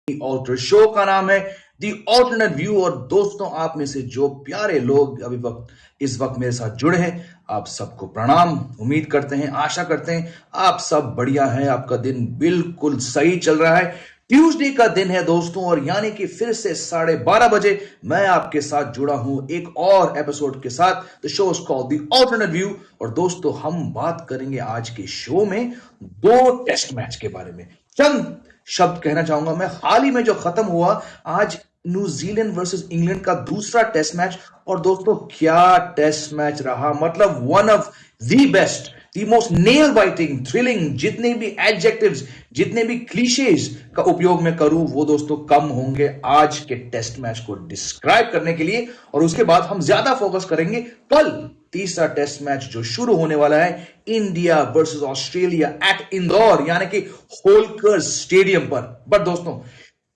Alter show का नाम है दी ऑल्टरनेट व्यू। और दोस्तों, आप में से जो प्यारे लोग अभी इस वक्त मेरे साथ जुड़े हैं, आप सबको प्रणाम। उम्मीद करते हैं, आशा करते हैं आप सब बढ़िया हैं, आपका दिन बिल्कुल सही चल रहा है। ट्यूसडे का दिन है दोस्तों, और यानी कि फिर से 12:30 बजे मैं आपके साथ जुड़ा हूं एक और एपिसोड के साथ। The show is called the alternate view. और दोस्तों, हम बात करेंगे आज के शो में दो टेस्ट मैच के बारे में। चंद शब्द कहना चाहूंगा मैं। हाल ही में जो खत्म हुआ आज, न्यूजीलैंड वर्सेस इंग्लैंड का दूसरा टेस्ट मैच। और दोस्तों, क्या टेस्ट मैच रहा, मतलब one of the best, the most nail biting, thrilling. जितने भी एडजेक्टिव्स, जितने भी क्लीशेज का उपयोग मैं करूं, वो दोस्तों कम होंगे आज के टेस्ट मैच को डिस्क्राइब करने के लिए। और उसके बाद हम ज्यादा फोकस करेंगे कल तीसरा टेस्ट मैच जो शुरू होने वाला है, India versus Australia at Indore, यानी कि होलकर स्टेडियम पर। बट दोस्तों,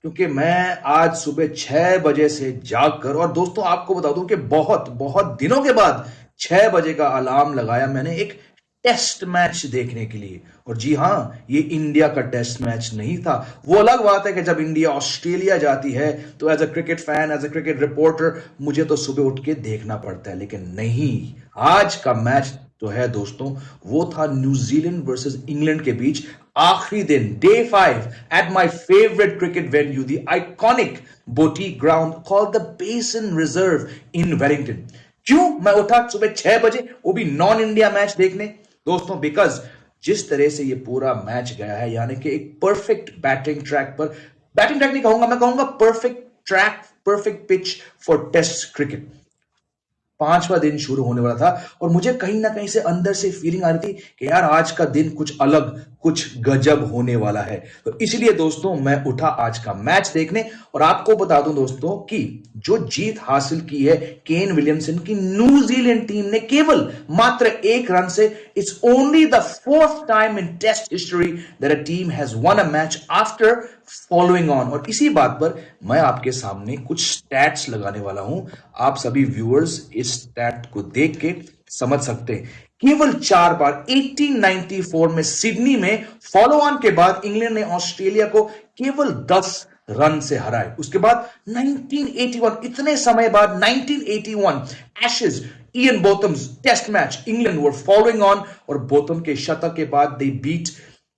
क्योंकि मैं आज सुबह 6 बजे से जागकर, और दोस्तों आपको बता दूं कि बहुत बहुत दिनों के बाद 6 बजे का अलार्म लगाया मैंने एक टेस्ट मैच देखने के लिए। और जी हां, ये इंडिया का टेस्ट मैच नहीं था। वो अलग बात है कि जब इंडिया ऑस्ट्रेलिया जाती है तो as a cricket fan, as a cricket reporter, मुझे तो सुबह उठ के देखना पड़ता है। लेकिन नहीं, आज का मैच तो है दोस्तों, वो था न्यूजीलैंड वर्सेस इंग्लैंड के बीच। आखिरी दिन, day 5 at my favourite cricket venue, the iconic boutique ground called the Basin Reserve in Wellington. क्यों मैं उठा सुबह 6 बजे, वो भी नॉन इंडिया मैच देखने दोस्तों? बिकॉज जिस तरह से ये पूरा मैच गया है, यानी कि एक परफेक्ट बैटिंग ट्रैक पर, बैटिंग ट्रैक नहीं कहूंगा, मैं कहूंगा perfect track, perfect pitch for test cricket. पांचवा दिन शुरू होने वाला था और मुझे कहीं ना कहीं से अंदर से फीलिंग आ रही थी कि यार आज का दिन कुछ अलग, कुछ गजब होने वाला है। तो इसलिए दोस्तों मैं उठा आज का मैच देखने। और आपको बता दूं दोस्तों कि जो जीत हासिल की है केन विलियमसन की न्यूजीलैंड टीम ने केवल मात्र 1 रन से, it's only the fourth time in test history that a team has won a match after following on. और इसी बात पर मैं आपके सामने कुछ स्टैट्स लगाने वाला हूं। आप सभी व्यूअर्स इस स्टैट को देख के समझ सकते हैं। केवल 4 बार 1894 में सिडनी में फॉलो ऑन के बाद इंग्लैंड ने ऑस्ट्रेलिया को केवल 10 रन से हराए। उसके बाद 1981, इतने समय बाद 1981 Ashes, Ian Botham's test match, England were following on और बोथम के शतक के बाद they beat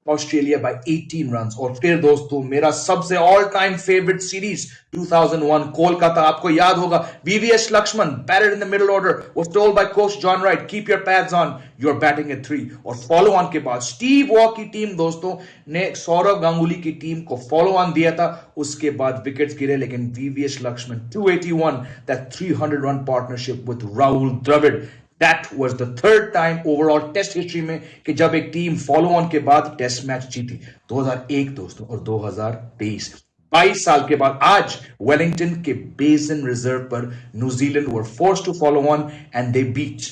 Australia by 18 runs. और फिर दोस्तों, मेरा सबसे all time favourite series 2001 Kolkata, आपको याद होगा, VVS Laxman batted in the middle order, was told by coach John Wright, keep your pads on, you are batting at 3। और फॉलो ऑन के बाद स्टीव वॉ की टीम दोस्तों ने सौरव गांगुली की टीम को फॉलो ऑन दिया था। उसके बाद विकेट्स गिरे, लेकिन VVS Laxman 281, that 300 run partnership with Rahul Dravid, that was the third time overall test history में कि जब एक टीम फॉलो ऑन के बाद टेस्ट मैच जीती। 2001 दोस्तों और 2023, 22 साल के बाद आज वेलिंगटन के बेसन रिजर्व पर New Zealand were forced to follow on and they beat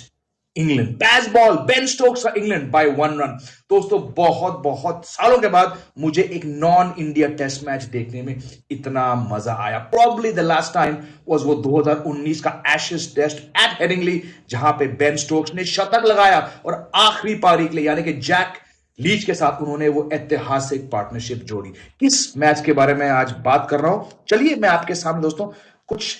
England. Bazball, Ben Stokes का इंग्लैंड बाय 1 रन। दोस्तों, बहुत बहुत सालों के बाद मुझे एक नॉन इंडिया टेस्ट मैच देखने में इतना मजा आया। Probably the last time was वो 2019 का एशेज टेस्ट एट हेडिंगली, जहां पे बेन स्टोक्स ने शतक लगाया और आखिरी पारी के लिए, यानी कि जैक लीच के साथ उन्होंने वो ऐतिहासिक पार्टनरशिप जोड़ी। किस मैच के बारे में आज बात कर रहा हूं, चलिए मैं आपके सामने दोस्तों कुछ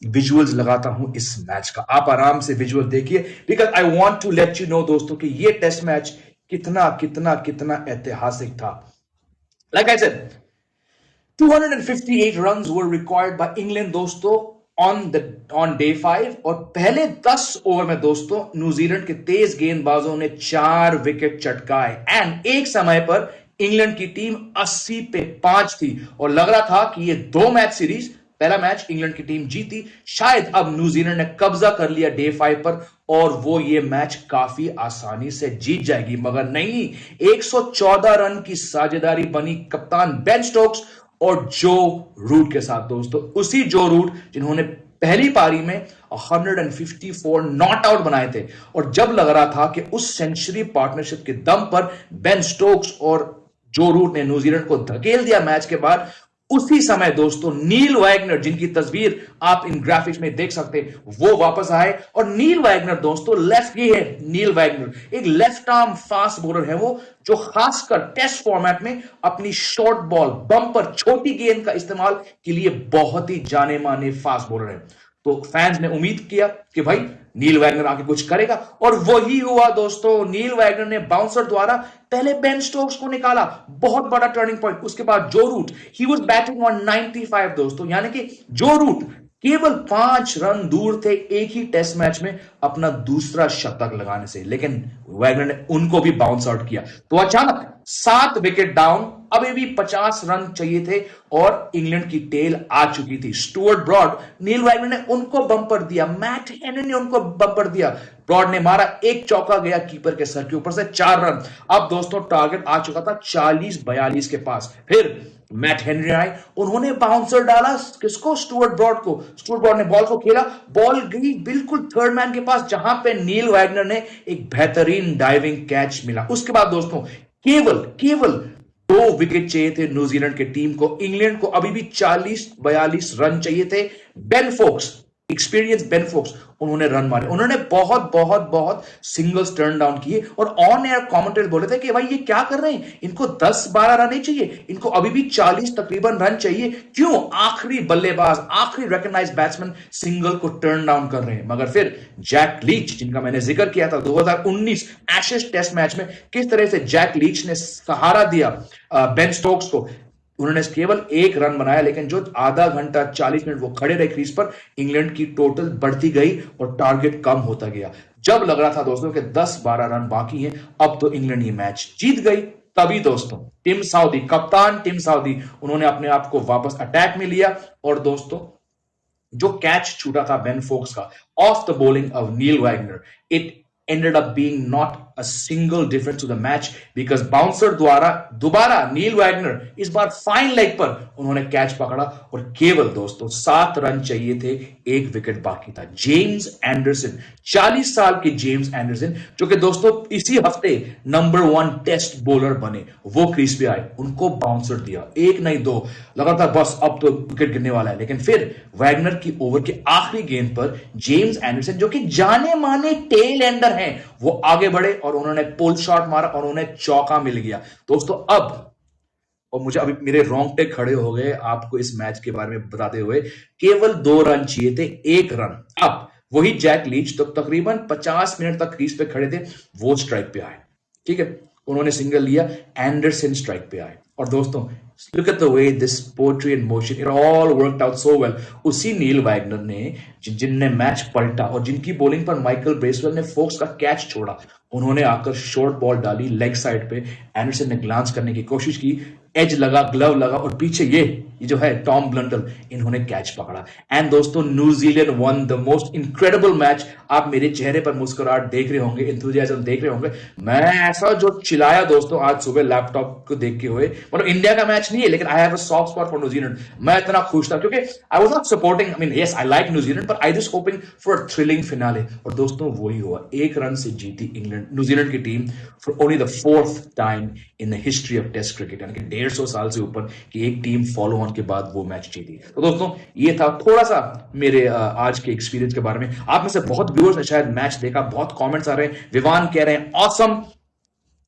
विजुअल्स लगाता हूं इस मैच का। आप आराम से विजुअल देखिए, because I want to let you know दोस्तों कि ये टेस्ट मैच कितना कितना कितना ऐतिहासिक था। Like I said, 258 runs were required by England दोस्तों on day 5। और पहले 10 ओवर में दोस्तों न्यूजीलैंड के तेज गेंदबाजों ने 4 विकेट चटकाए एंड एक समय पर इंग्लैंड की टीम 80 पे 5 थी और लग रहा था कि ये 2 मैच सीरीज, पहला मैच इंग्लैंड की टीम जीती, शायद अब न्यूजीलैंड ने कब्जा कर लिया डे 5 पर और वो ये मैच काफी आसानी से जीत जाएगी। मगर नहीं, 114 रन की साझेदारी बनी कप्तान बेन स्टोक्स और जो रूट के साथ दोस्तों, उसी जो रूट जिन्होंने पहली पारी में 154 नॉट आउट बनाए थे। और जब लग रहा था कि उस सेंचुरी पार्टनरशिप के दम पर बेन स्टोक्स और जो रूट ने न्यूजीलैंड को धकेल दिया मैच के बाद, उसी समय दोस्तों नील वैगनर, जिनकी तस्वीर आप इन ग्राफिक्स में देख सकते हैं, वो वापस आए। और नील वैगनर दोस्तों, लेफ्ट ये है नील वैगनर, एक लेफ्ट आर्म फास्ट बॉलर है वो, जो खासकर टेस्ट फॉर्मेट में अपनी शॉर्ट बॉल, बम्पर, छोटी गेंद का इस्तेमाल के लिए बहुत ही जाने माने फास्ट बॉलर है। तो फैंस ने उम्मीद किया कि भाई नील वैगनर आके कुछ करेगा, और वही हुआ दोस्तों। नील वैगनर ने बाउंसर द्वारा पहले बेन स्टोक्स को निकाला, बहुत बड़ा टर्निंग पॉइंट। उसके बाद Joe Root, he was batting on 95 दोस्तों, यानी कि जो रूट केवल 5 रन दूर थे एक ही टेस्ट मैच में अपना दूसरा शतक लगाने से, लेकिन वैगनर ने उनको भी बाउंस आउट किया। तो अचानक 7 विकेट डाउन, अभी भी 50 रन चाहिए थे और इंग्लैंड की टेल आ चुकी थी। स्टुअर्ट ब्रॉड, नील वैगनर ने उनको बंपर दिया, मैट हेनरी ने उनको बंपर दिया। ब्रॉड ने मारा, एक चौका गया कीपर के सर के ऊपर से, 4 रन। अब दोस्तों टारगेट आ चुका था 40-42 के पास। फिर मैट हेनरी आए, उन्होंने बाउंसर डाला, किसको? स्टुअर्ट ब्रॉड को। स्टुअर्ट ब्रॉड ने बॉल को खेला, बॉल गई बिल्कुल थर्ड मैन के पास, जहां पे नील वैगनर ने एक बेहतरीन डाइविंग कैच मिला। उसके बाद दोस्तों केवल 2 विकेट चाहिए थे न्यूजीलैंड के टीम को। इंग्लैंड को अभी भी 40-42 रन चाहिए थे। Ben Foakes, experience Ben Foakes, उन्होंने रन मारे, उन्होंने बहुत सिंगल्स टर्न डाउन किए। और ऑन एयर कमेंटेटर बोले थे कि भाई ये क्या कर रहे हैं, इनको 10-12 रन नहीं चाहिए, इनको अभी भी 40 तकरीबन रन चाहिए। क्यों? आखिरी बल्लेबाज, आखिरी रिकॉग्नाइज्ड बैट्समैन सिंगल को टर्न डाउन कर रहे हैं। मगर फिर जैक लीच, जिनका मैंने जिक्र किया था 2019 एशेज टेस्ट मैच में, किस तरह से जैक लीच ने सहारा दिया बेन स्टोक्स को, उन्होंने केवल 1 रन बनाया, लेकिन जो आधा घंटा 40 मिनट वो खड़े रहे क्रीज पर, इंग्लैंड की टोटल बढ़ती गई और टारगेट कम होता गया। जब लग रहा था दोस्तों कि 10-12 रन बाकी हैं, अब तो इंग्लैंड ये मैच जीत गई, तभी दोस्तों टिम साउदी, कप्तान टिम साउदी, उन्होंने अपने आप को वापस अटैक में लिया। और दोस्तों जो कैच छूटा था बेन फोक्स का of the bowling of Neil Wagner, it ended up being not a single difference to the match because bouncer द्वारा दोबारा नील वैगनर इस बार फाइन लेग पर उन्होंने कैच पकड़ा और केवल दोस्तों 7 रन चाहिए थे, 1 विकेट बाकी था। जेम्स एंडरसन, 40 साल के जेम्स एंडरसन, जो कि दोस्तों इसी हफ्ते नंबर 1 टेस्ट बॉलर बने, वो क्रीज पे आए, उनको बाउंसर दिया, 1 नहीं 2 लगातार, बस अब तो विकेट गिरने वाला है। लेकिन फिर वैगनर की ओवर के आखिरी गेंद पर जेम्स एंडरसन, जो कि जाने माने टेल एंडर हैं, वो आगे बढ़े और उन्होंने पुल शॉट मारा और उन्हें चौका मिल गया दोस्तों। अब और मुझे अभी मेरे रोंगटे खड़े हो गए आपको इस मैच के बारे में बताते हुए, केवल 2 रन चाहिए थे, 1 रन। अब वही जैक लीच तो तकरीबन 50 मिनट तक क्रीज पे खड़े थे, वो स्ट्राइक पे आए, ठीक है, उन्होंने सिंगल लिया, एंडरसन स्ट्राइक पे आए। और दोस्तों look at the way this poetry in motion, it all worked out so well। उसी नील वैगनर ने जिनने मैच पलटा और जिनकी बॉलिंग पर माइकल ब्रेसवेल ने फोक्स का कैच छोड़ा, उन्होंने आकर शॉर्ट बॉल डाली लेग साइड पे, एंडरसन ने ग्लांस करने की कोशिश की, एज लगा, ग्लव लगा और पीछे ये जो है टॉम ब्लंटल, इन्होंने कैच पकड़ा। एंड दोस्तों New Zealand one the most incredible match. आप मेरे चेहरे पर मुस्कुराहट देख रहे होंगे, एंथुसियाज्म देख रहे होंगे। मैं ऐसा जो चिल्लाया दोस्तों आज सुबह लैपटॉप को देख के हुए, मतलब इंडिया का मैच नहीं है, लेकिन I have a soft spot for New Zealand. मैं इतना खुश था क्योंकि I was not supporting, I mean yes I like New Zealand, but I just hoping for a thrilling finale. और दोस्तों वही हुआ, 1 रन से जीती इंग्लैंड, न्यूजीलैंड की team for only the 4th time in the history of test cricket, यानी कि 150 साल से ऊपर की एक टीम फॉलो ऑन के बाद वो मैच जीती। तो दोस्तों ये था थोड़ा सा मेरे आज के एक्सपीरियंस के बारे में। आप में से बहुत व्यूअर्स ने शायद मैच देखा, बहुत कमेंट्स आ रहे हैं। विवान कह रहे हैं ऑसम,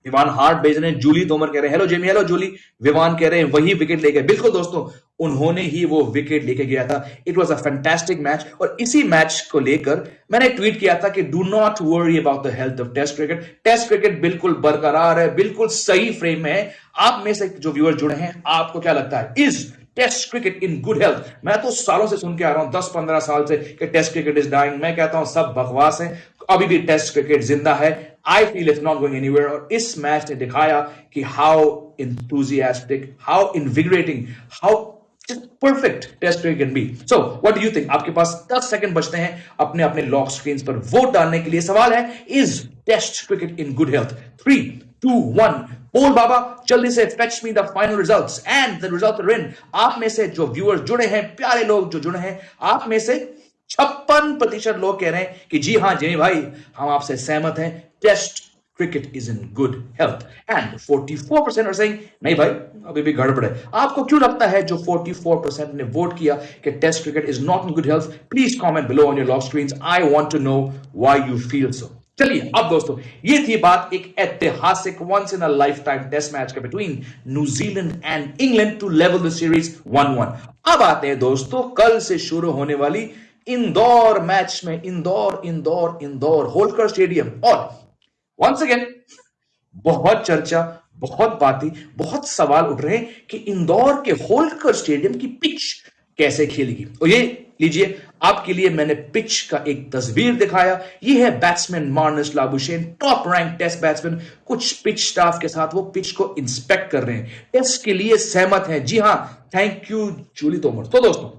विवान हार्ट भेज रहे हैं। जूली तोमर कह रहे हैं hello Jamie, hello Julie. Vivaan कह रहे हैं वही विकेट लेके, बिल्कुल दोस्तों उन्होंने ही वो विकेट लेके गया था। It was a fantastic match. और इसी मैच को लेकर मैंने ट्वीट किया था कि do not worry about the health of test cricket. Test cricket बिल्कुल बरकरार है, बिल्कुल सही फ्रेम में है। आप में से जो व्यूअर जुड़े हैं, आपको क्या लगता है, is test cricket in good health? मैं तो सालों से सुन के आ रहा हूं, 10-15 साल से, कि टेस्ट क्रिकेट इज डाइंग। मैं कहता हूं सब बकवास है, अभी भी टेस्ट क्रिकेट जिंदा है। I feel it's not going anywhere. और इस मैच ने दिखाया कि how enthusiastic, how invigorating, how perfect test cricket can be. So what do you think? आपके पास 10 सेकंड बचते हैं अपने अपने लॉक स्क्रीन पर वोट डालने के लिए। सवाल है, is test cricket in good health? 3, 2, 1 बोल बाबा, जल्दी से fetch me the final results. And the result are in. आप में से जो व्यूअर्स जुड़े हैं, प्यारे लोग जो जुड़े हैं, आप में से 56% लोग कह रहे हैं कि जी हां जेमी भाई, हम आपसे सहमत हैं, test cricket is in good health. And 44% are saying, नहीं भाई, अभी भी गड़बड़ है. आपको क्यों लगता है जो 44% ने वोट किया कि test cricket is not in good health? Please comment below on your lock screens. I want to know why you feel so. चलिए अब दोस्तों, ये थी बात एक ऐतिहासिक once in a lifetime test match के between New Zealand and England to level the series 1-1. अब आते हैं दोस्तों कल से शुरू होने वाली इंदौर मैच में. इंदौर होलकर स्टेडियम. और वंस अगेन बहुत चर्चा, बहुत बातें, बहुत सवाल उठ रहे हैं कि इंदौर के होलकर स्टेडियम की पिच कैसे खेलेगी. और ये लीजिए, आपके लिए मैंने पिच का एक तस्वीर दिखाया. ये है batsman Marnus Labuschagne, top rank test batsman, कुछ पिच स्टाफ के साथ वो पिच को इंस्पेक्ट कर रहे हैं, टेस्ट के लिए सहमत हैं. जी हां, थैंक यू जूली तोमर. तो दोस्तों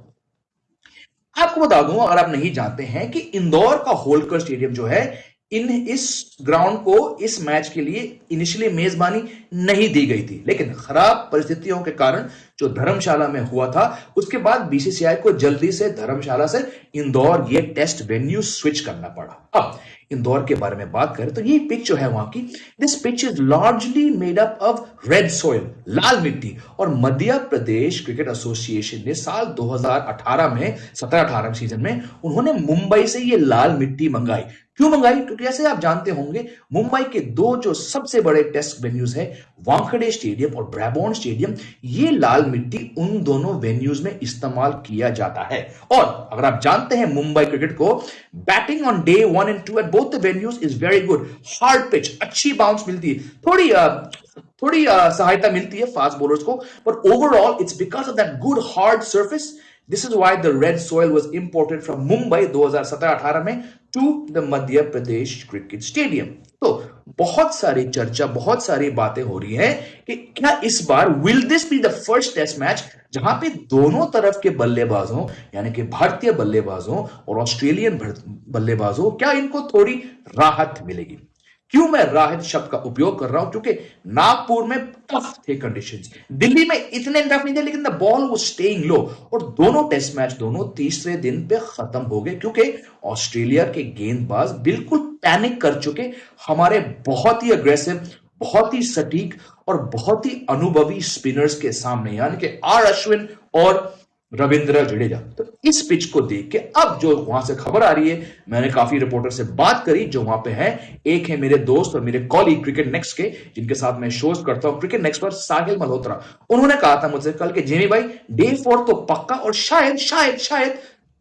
आपको बता दूं, अगर आप नहीं जानते हैं कि इंदौर का होलकर स्टेडियम जो है, इस ग्राउंड को इस मैच के लिए इनिशियली मेजबानी नहीं दी गई थी, लेकिन खराब परिस्थितियों के कारण जो धर्मशाला में हुआ था, उसके बाद बीसीसीआई को जल्दी से धर्मशाला से इंदौर ये टेस्ट वेन्यू स्विच करना पड़ा. अब इंदौर के बारे में बात करें तो ये पिच जो है वहां की, this pitch is largely made up of red soil, लाल मिट्टी. और मध्य प्रदेश क्रिकेट एसोसिएशन ने साल 2018 में 17-18 सीजन में उन्होंने मुंबई से ये लाल मिट्टी मंगाई. क्यों मंगाई? क्योंकि ऐसे आप जानते होंगे, मुंबई के दो जो सबसे बड़े टेस्ट वेन्यूज है, वानखेड़े स्टेडियम और ब्रैबॉर्न स्टेडियम, ये लाल मिट्टी उन दोनों वेन्यूज में इस्तेमाल किया जाता है. और अगर आप जानते हैं मुंबई क्रिकेट को, batting on day 1 and 2 at both the venues is very good. Hard pitch, अच्छी बाउंस मिलती है, थोड़ी सहायता मिलती है फास्ट बॉलर्स को, but overall it's because of that good hard surface. This is why the red soil was imported from Mumbai 2017-18 में to the Madhya Pradesh cricket stadium. तो बहुत सारी चर्चा, बहुत सारी बातें हो रही हैं कि क्या इस बार will this be the first test match जहां पे दोनों तरफ के बल्लेबाजों, यानी कि भारतीय बल्लेबाजों और ऑस्ट्रेलियन बल्लेबाजों, क्या इनको थोड़ी राहत मिलेगी. क्यों मैं राहत शब्द का उपयोग कर रहा हूं? क्योंकि नागपुर में टफ थे कंडीशंस, दिल्ली में इतने टफ नहीं थे, लेकिन द बॉल वाज स्टेइंग लो. और दोनों टेस्ट मैच दोनों तीसरे दिन पे खत्म हो गए, क्योंकि ऑस्ट्रेलिया के गेंदबाज बिल्कुल पैनिक कर चुके हमारे बहुत ही अग्रेसिव, बहुत ही सटीक और बहुत ही अनुभवी स्पिनर्स के सामने, यानी कि आर अश्विन और रविंद्र जडेजा. तो इस पिच को देख के अब जो वहां से खबर आ रही है, मैंने काफी रिपोर्टर से बात करी जो वहां पे हैं. एक है मेरे दोस्त और मेरे कॉलीग क्रिकेट नेक्स्ट के, जिनके साथ मैं शोज करता हूं, क्रिकेट नेक्स्ट पर साहिल मल्होत्रा. उन्होंने कहा था मुझसे कल के, जेमी भाई डे 4 तो पक्का, और शायद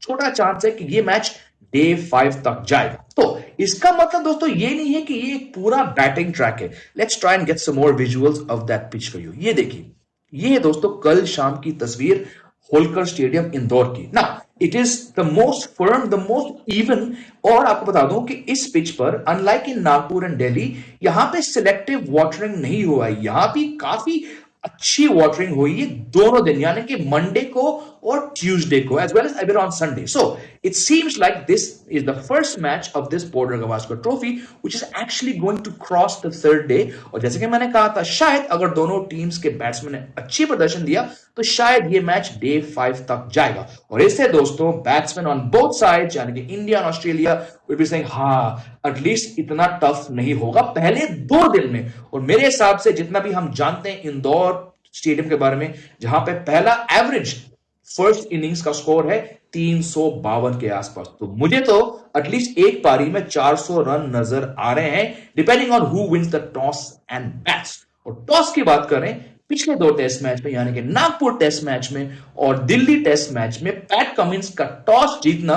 छोटा चांस है कि ये मैच डे 5 तक जाएगा. तो इसका मतलब दोस्तों ये नहीं है कि ये एक पूरा बैटिंग ट्रैक है. Let's try and get some more visuals of that pitch for you. ये देखिए, ये दोस्तों कल शाम की तस्वीर होलकर स्टेडियम इंदौर की. ना it is the most firm, the most even. और आपको बता दूं कि इस पिच पर unlike in Nagpur and Delhi, यहां पे सिलेक्टिव वाटरिंग नहीं हुआ है. यहां भी काफी अच्छी वाटरिंग हुई है दोनों दिन, यानी कि मंडे को और ट्यूसडे को, एज वेल एज अभी on Sunday. So it seems like this is the first match of this Border Gavaskar trophy which is actually going to cross the third day. और जैसे कि मैंने कहा था, शायद अगर दोनों टीम्स के बैट्समैन ने अच्छी प्रदर्शन दिया तो शायद ये मैच डे 5 तक जाएगा. और इससे दोस्तों बैट्समैन ऑन बोथ साइड्स, यानी कि इंडिया और ऑस्ट्रेलिया, विल बी सेइंग हाँ एटलीस्ट इतना टफ नहीं होगा पहले 2 दिन में. और मेरे हिसाब से जितना भी हम जानते हैं इंदौर स्टेडियम के बारे में, जहां पे पहला एवरेज फर्स्ट इनिंग्स का स्कोर है 352 के आसपास, तो मुझे तो एटलीस्ट एक पारी में 400 रन नजर आ रहे हैं, depending on who wins the toss and bats. और टॉस की बात करें, पिछले 2 टेस्ट मैच में, यानी कि नागपुर टेस्ट मैच में और दिल्ली टेस्ट मैच में, पैट कमिंस का टॉस जीतना,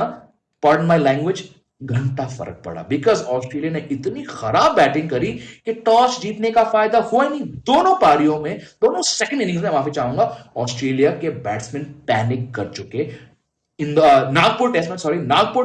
पार्डन माय लैंग्वेज, घंटा फर्क पड़ा. बिकॉज ऑस्ट्रेलिया ने इतनी खराब बैटिंग करी कि टॉस जीतने का फायदा हुआ नहीं. दोनों पारियों में, दोनों सेकंड इनिंग्स में, माफी चाहूंगा, ऑस्ट्रेलिया के बैट्समैन पैनिक कर चुके. नागपुर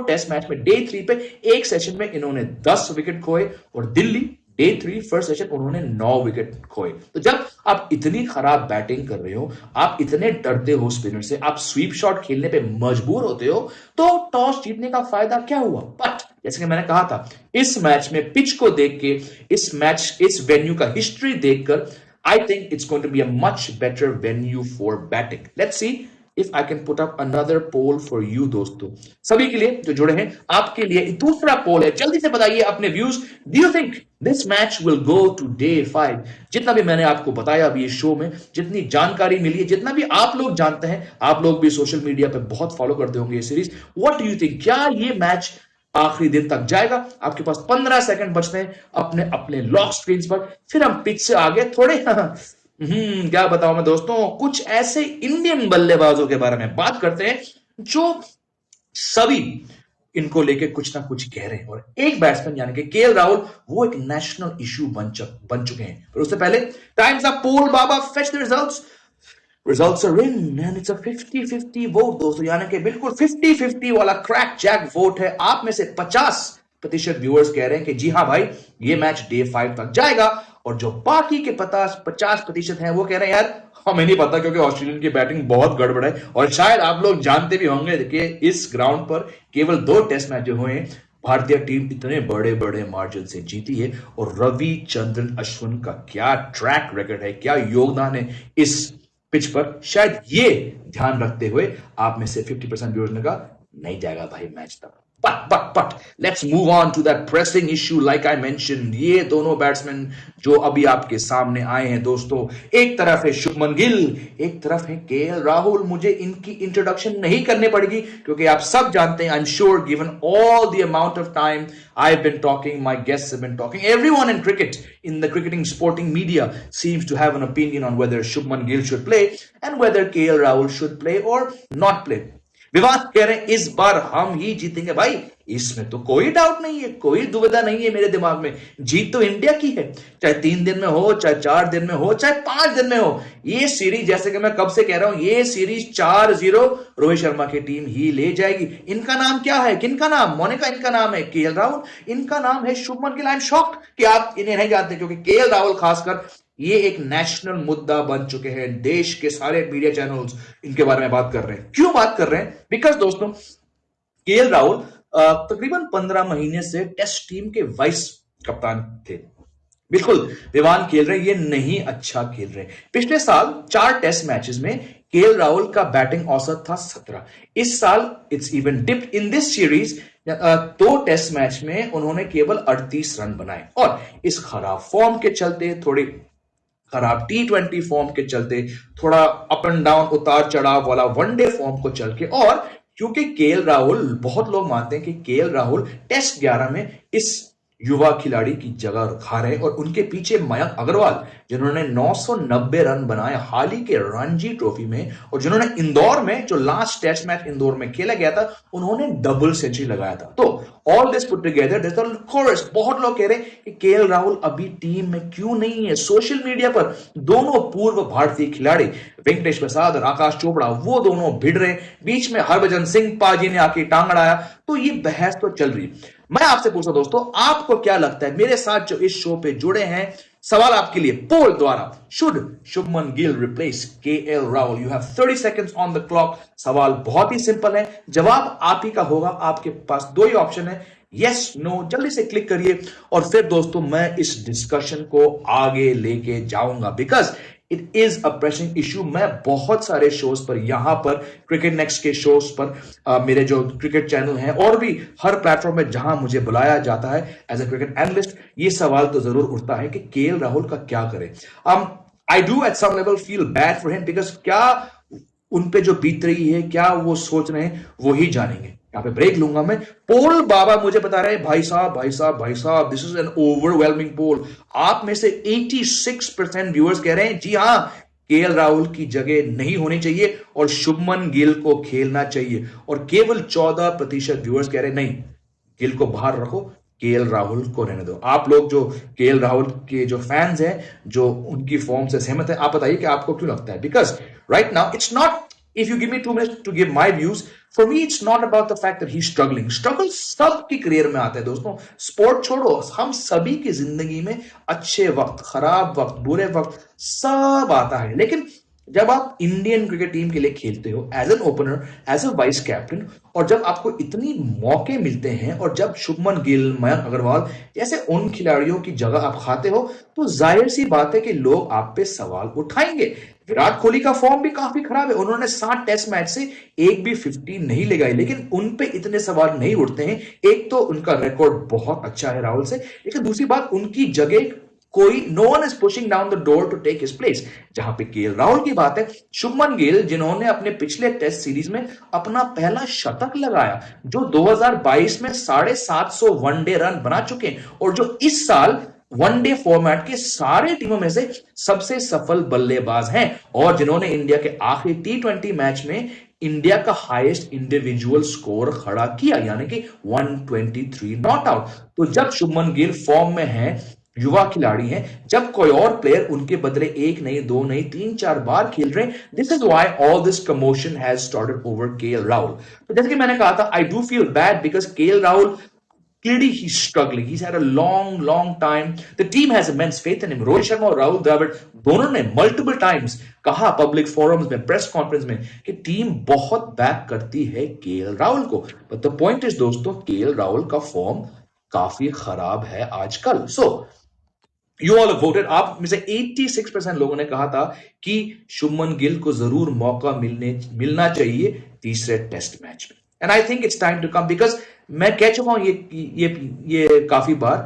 टेस्ट मैच में डे 3 पे एक सेशन में इन्होंने 10 विकेट खोए, और दिल्ली डे 3 फर्स्ट सेशन उन्होंने 9 विकेट खोए. तो जब आप इतनी खराब बैटिंग कर रहे हो, आप इतने डरते हो स्पिनर से, आप स्वीप शॉट खेलने पे मजबूर होते हो, तो टॉस जीतने का फायदा क्या हुआ. बट जैसे कि मैंने कहा था, इस मैच में पिच को देख के, इस वेन्यू का हिस्ट्री देखकर, I think it's going to be a much better venue for batting. Let's see if I can put up another poll for you दोस्तों, सभी के लिए जो जुड़े हैं, आपके लिए दूसरा पोल है, जल्दी से बताइए अपने views. Do you think this match will go to day 5? जितना भी मैंने आपको बताया अभी इस शो में, जितनी जानकारी मिली है, जितना भी आप लोग जानते हैं, आप लोग भी सोशल मीडिया पे बहुत फॉलो करते होंगे ये series, what do you think, क्या ये मैच आखिरी दिन तक जाएगा? आपके पास 15 सेकंड बचते हैं अपने अपने लॉक स्क्रीन पर, फिर हम पिच से आगे थोड़े क्या बताऊं मैं दोस्तों, कुछ ऐसे इंडियन बल्लेबाजों के बारे में बात करते हैं जो सभी इनको लेके कुछ ना कुछ कह रहे हैं, और एक बैट्समैन यानी कि केएल राहुल वो एक नेशनल इशू बन चुके हैं। पर उससे पहले टाइम्स अप पोल बाबा, fetch the results. Results are in and it's a 50-50 vote दोस्तों, यानी कि बिल्कुल 50-50 वाला क्रैक जैक वोट है। आप में से 50% व्यूअर्स कह रहे हैं कि जी हाँ भाई, ये मैच डे 5 तक जाएगा, और जो बाकी के 50% हैं वो कह रहे हैं यार हमें नहीं पता, क्योंकि ऑस्ट्रेलियन की बैटिंग बहुत गड़बड़ है। और शायद आप लोग जानते भी होंगे कि इस ग्राउंड पर केवल 2 टेस्ट मैच जो हुए हैं, भारतीय टीम इतने बड़े बड़े मार्जिन से जीती है, और रविचंद्रन अश्विन का क्या ट्रैक रिकॉर्ड है, क्या योगदान है इस पिच पर, शायद ये ध्यान रखते हुए आप में से 50% व्यूअर्स ने कहा नहीं जाएगा भाई मैच तक। But let's move on to that pressing issue like I mentioned। ये दोनों बैट्समैन जो अभी आपके सामने आए हैं दोस्तों, एक तरफ है शुभमन गिल, एक तरफ है केएल राहुल। मुझे इनकी इंट्रोडक्शन नहीं करनी पड़ेगी क्योंकि आप सब जानते हैं, I am sure given all the amount of time I've been talking, my guests have been talking, everyone in cricket, in the cricketing sporting media seems to have an opinion on whether Shubman Gill should play and whether KL Rahul should play or not play। विवाद कह रहे हैं इस बार हम ही जीतेंगे भाई, इसमें तो कोई डाउट नहीं है, कोई दुविधा नहीं है मेरे दिमाग में। जीत तो इंडिया की है, चाहे 3 दिन में हो, चाहे 4 दिन में हो, चाहे 5 दिन में हो। ये सीरीज, जैसे कि मैं कब से कह रहा हूं, ये सीरीज 4-0 रोहित शर्मा की टीम ही ले जाएगी। इनका नाम क्या है, किनका नाम? मोनिका इनका नाम है, केएल राहुल इनका नाम है, Shubman Gill. I am shocked कि आप इन्हें नहीं जानते, क्योंकि केएल राहुल खासकर ये एक नेशनल मुद्दा बन चुके हैं। देश के सारे मीडिया चैनल्स इनके बारे में बात कर रहे हैं। क्यों बात कर रहे हैं? बिकॉज दोस्तों केएल राहुल तकरीबन 15 महीने से टेस्ट टीम के वाइस कप्तान थे। बिल्कुल विवान खेल रहे, ये नहीं अच्छा खेल रहे। पिछले साल 4 टेस्ट मैचेस में केएल राहुल का बैटिंग औसत था 17। इस साल it's even dipped in this series. 2 test match में उन्होंने केवल 38 रन बनाए, और इस खराब फॉर्म के चलते, थोड़ी खराब T20 फॉर्म के चलते, थोड़ा अप एंड डाउन उतार चढ़ाव वाला वनडे फॉर्म को चल के, और क्योंकि केएल राहुल, बहुत लोग मानते हैं कि केएल राहुल टेस्ट 11 में इस युवा खिलाड़ी की जगह खा रहे, और उनके पीछे मयंक अग्रवाल जिन्होंने 990 रन बनाए हाल ही के रणजी ट्रॉफी में, और जिन्होंने इंदौर में, जो लास्ट टेस्ट मैच इंदौर में खेला गया था, उन्होंने डबल सेंचुरी लगाया था। तो all this put together, this course, बहुत लोग कह रहे हैं कि केएल राहुल अभी टीम में क्यों नहीं है। सोशल मीडिया पर दोनों पूर्व भारतीय खिलाड़ी वेंकटेश प्रसाद और आकाश चोपड़ा, वो दोनों भिड़ रहे, बीच में हरभजन सिंह पाजी ने आके टांग अड़ाया, तो ये बहस तो चल रही है। मैं आपसे पूछता दोस्तों, आपको क्या लगता है? मेरे साथ जो इस शो पे जुड़े हैं, सवाल आपके लिए पोल द्वारा, should Shubman Gill replace KL Rahul? You have 30 seconds on the clock. सवाल बहुत ही सिंपल है, जवाब आप ही का होगा। आपके पास 2 ही ऑप्शन है, यस नो। जल्दी से क्लिक करिए, और फिर दोस्तों मैं इस डिस्कशन को आगे लेके जाऊंगा, because it is a pressing issue. मैं बहुत सारे शोज पर, यहां पर क्रिकेट नेक्स्ट के शोज पर, मेरे जो क्रिकेट चैनल हैं, और भी हर प्लेटफॉर्म में जहां मुझे बुलाया जाता है एज अ क्रिकेट एनालिस्ट, ये सवाल तो जरूर उठता है कि केएल राहुल का क्या करें। I do at some level feel bad for him, because क्या उन पे जो बीत रही है, क्या वो सोच रहे हैं, वो ही जानेंगे। यहां पे ब्रेक लूंगा मैं। पोल बाबा मुझे बता रहे हैं, भाई साहब, दिस इज एन ओवरवेलमिंग पोल। आप में से 86% व्यूअर्स कह रहे हैं जी हां, केएल राहुल की जगह नहीं होनी चाहिए और शुभमन गिल को खेलना चाहिए, और केवल 14% व्यूअर्स कह रहे हैं नहीं, गिल को बाहर रखो, केएल राहुल को रहने दो। आप लोग जो केएल राहुल के जो फैंस हैं, जो उनकी फॉर्म से सहमत है, आप बताइए कि आपको क्यों लगता है? Because right now it's not, if you give me 2 minutes to give my views, for me it's not about the fact that he's struggling। struggle सबकी करियर में आता है दोस्तों, स्पोर्ट छोड़ो, हम सभी की जिंदगी में अच्छे वक्त, खराब वक्त, बुरे वक्त सब आता है। लेकिन जब आप इंडियन क्रिकेट टीम के लिए खेलते हो as an opener, as a vice captain, और जब आपको इतनी मौके मिलते हैं, और जब शुभमन गिल, मयंक अग्रवाल जैसे उन खिलाड़ियों की जगह आप खाते हो, तो जाहिर सी बात है कि लोग आप पे सवाल उठाएंगे। विराट कोहली का फॉर्म भी काफी खराब है, उन्होंने 7 टेस्ट मैच से एक भी 50 नहीं लगाई, लेकिन उन पे इतने सवाल नहीं उठते हैं। एक तो उनका रिकॉर्ड बहुत अच्छा है राहुल से, लेकिन दूसरी बात उनकी जगह कोई no one is pushing down the door to take his place. जहां पे केएल राहुल की बात है, शुभमन गिल जिन्होंने अपने पिछले टेस्ट सीरीज में अपना पहला शतक लगाया, जो 2022 में 750 वनडे रन बना चुके हैं, और जो इस साल वनडे फॉर्मेट के सारे टीमों में से सबसे सफल बल्लेबाज हैं, और जिन्होंने इंडिया के आखिरी T20 मैच में इंडिया का हाईएस्ट इंडिविजुअल स्कोर खड़ा किया, यानी कि 123 नॉट आउट। तो जब शुभमन गिल फॉर्म में है, युवा खिलाड़ी हैं, जब कोई और प्लेयर उनके बदले एक नहीं, दो नहीं, 3-4 बार खेल रहे हैं, this is why all this commotion has started over KL Rahul. तो जैसे कि मैंने कहा था, I do feel bad because KL Rahul clearly he's struggling. He's had a long time. The team has immense faith in him. Rohit Sharma और राहुल द्रविड़ दोनों ने multiple times कहा पब्लिक फोरम्स में, प्रेस कॉन्फ्रेंस में, कि टीम बहुत बैक करती है केएल राहुल को। But the point is दोस्तों, केएल राहुल का फॉर्म काफी खराब है आजकल। So you all have voted. आप में से 86% लोगों ने कहा था कि शुभमन गिल को जरूर मौका मिलना चाहिए तीसरे टेस्ट मैच में। And I think it's time to come, because मैं कह चुका हूं ये काफी बार,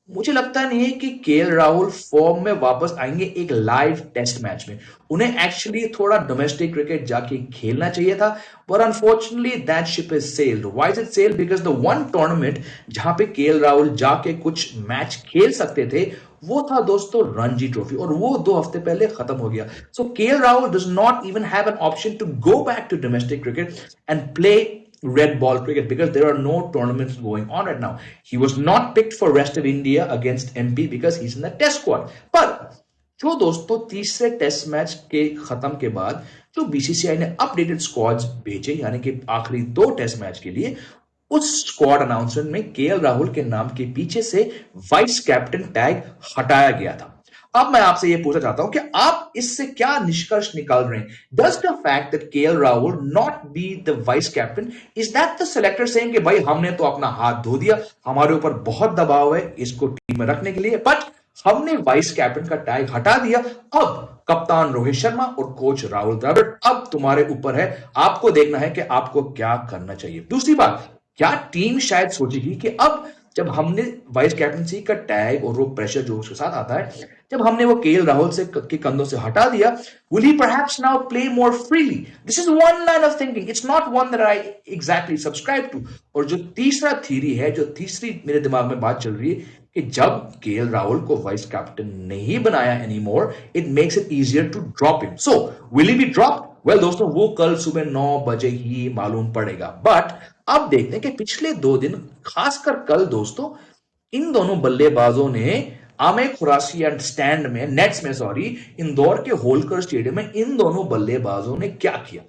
मुझे लगता नहीं है कि केएल राहुल फॉर्म में वापस आएंगे एक लाइव टेस्ट मैच में। उन्हें एक्चुअली थोड़ा डोमेस्टिक क्रिकेट जाके खेलना चाहिए था, पर unfortunately that ship is sailed. Why is it sailed? Because the one tournament जहां पे केएल राहुल जाके कुछ मैच खेल सकते थे, वो था दोस्तों रणजी ट्रॉफी, और वो 2 हफ्ते पहले खत्म हो गया। So KL Rahul does not even have an option to go back to domestic cricket and play red ball cricket because there are no tournaments going on right now. He was not picked for rest of India against MP because he's in the test squad. पर जो दोस्तों तीसरे test match के खत्म के बाद जो BCCI ने अपडेटेड स्क्वाड्स भेजे, यानी कि आखिरी 2 टेस्ट मैच के लिए, उस स्क्वाड अनाउंसमेंट में केएल राहुल के नाम के पीछे से वाइस कैप्टन टैग हटाया गया था। अब मैं आपसे यह पूछना चाहता हूं कि आप इससे क्या निष्कर्ष निकाल रहे हैं? Does the fact that KL Rahul not be the vice captain, is that the selector saying कि भाई हमने तो अपना हाथ धो दिया, हमारे ऊपर बहुत दबाव है इसको टीम में रखने के लिए, बट हमने वाइस कैप्टन का टैग हटा दिया, अब कप्तान रोहित शर्मा और कोच राहुल द्रविड़, अब तुम्हारे ऊपर है, आपको देखना है कि आपको क्या करना चाहिए। दूसरी बात, क्या टीम शायद सोचेगी कि अब जब हमने वाइस कैप्टनसी का टैग और वो प्रेशर जो उसके साथ आता है, जब हमने वो केएल राहुल से के कंधों से हटा दिया, will he perhaps now play more freely? This is one line of thinking. It's not one that I exactly subscribe to. और जो तीसरा थ्योरी है, जो तीसरी मेरे दिमाग में बात चल रही है, कि जब केएल राहुल को वाइस कैप्टन नहीं बनाया anymore, it makes it easier to drop him. So will he be dropped? Well दोस्तों, वो कल सुबह 9 बजे ही मालूम पड़ेगा। बट अब देखते हैं कि पिछले 2 दिन, खासकर कल दोस्तों, इन दोनों बल्लेबाजों ने आमे खुरासी एंड स्टैंड में, नेट्स में सॉरी, इंदौर के होलकर स्टेडियम में इन दोनों बल्लेबाजों ने क्या किया।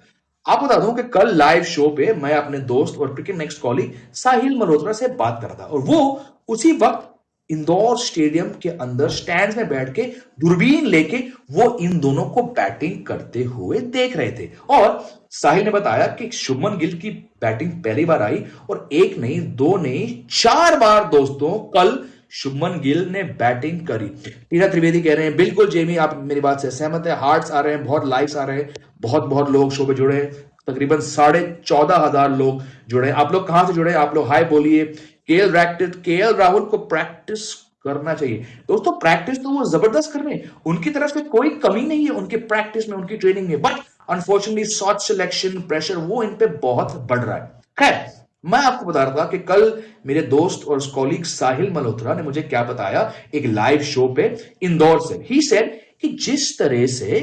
आपको बता दूं कि कल लाइव शो पे मैं अपने दोस्त और क्रिकेट नेक्स्ट कॉलीग साहिल मल्होत्रा से बात कर रहा था, और वो उसी वक्त इंदौर स्टेडियम के अंदर स्टैंड में बैठ के दूरबीन लेके वो इन दोनों को बैटिंग करते हुए देख रहे थे। और साहिल ने बताया कि शुभमन गिल की बैटिंग पहली बार आई, और 1 नहीं, 2 नहीं, 4 बार दोस्तों कल शुभमन गिल ने बैटिंग करी। टीना त्रिवेदी कह रहे हैं बिल्कुल जेमी, आप मेरी बात से सहमत है, हार्ट्स आ रहे हैं, बहुत लाइक्स आ रहे हैं, बहुत लोग शो पे जुड़े हैं, तकरीबन 14,500 लोग जुड़े हैं। आप लोग कहां से जुड़े हैं? आप लोग हाय बोलिए। केएल राहुल को प्रैक्टिस करना चाहिए दोस्तों। प्रैक्टिस तो वो जबरदस्त कर रहे हैं, उनकी तरफ से कोई कमी नहीं है उनके प्रैक्टिस में, उनकी ट्रेनिंग में, but unfortunately shot selection pressure वो इन पे बहुत बढ़ रहा है। खैर, मैं आपको बता रहा था कि कल मेरे दोस्त और कॉलीग साहिल मल्होत्रा ने मुझे क्या बताया एक लाइव शो पे इंदौर से। ही सेड कि जिस तरह से